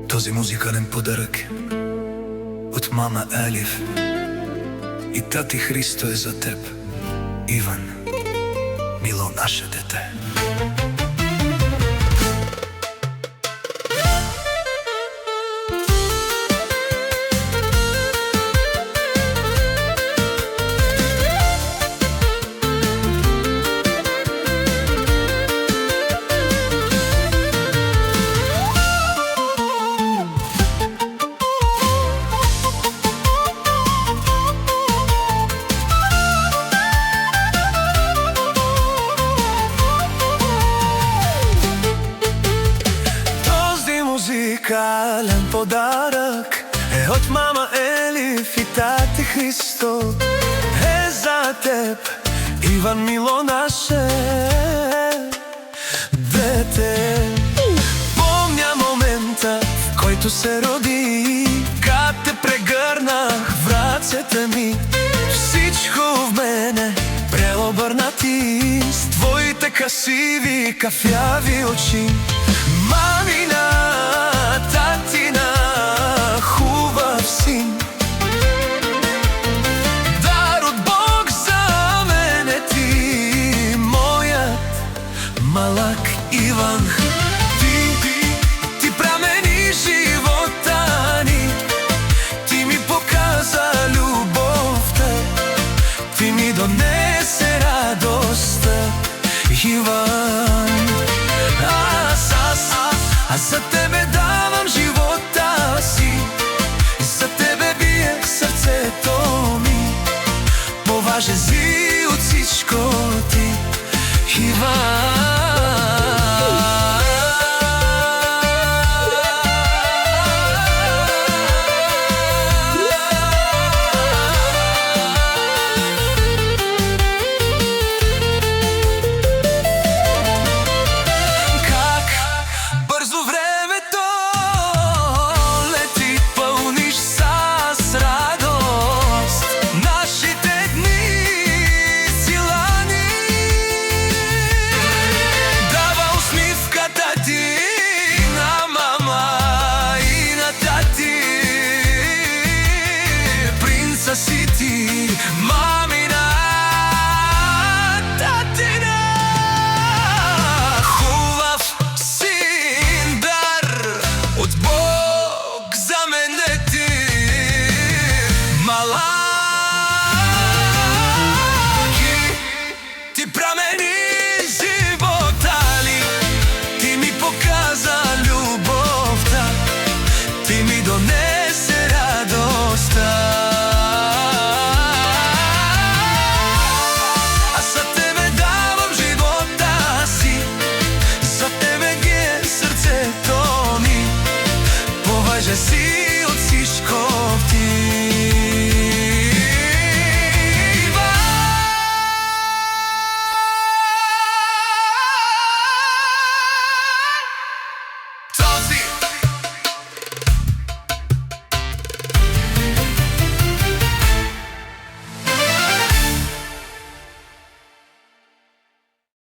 Този музикален подарък от мама Елиф и тати Христо е за теб, Иван, мило наше дете. Музикален подарък е от мама Елиф и тати Христо, е за теб, Иван, мило наше дете. Помня момента, в който се роди, как те прегърнах в ръцете ми. Всичко в мене преобърна ти с твоите красиви кафяви очи. Мамина, татина, хубав син, дар от Бог за мене ти, моят малък Иван. Ти промени живота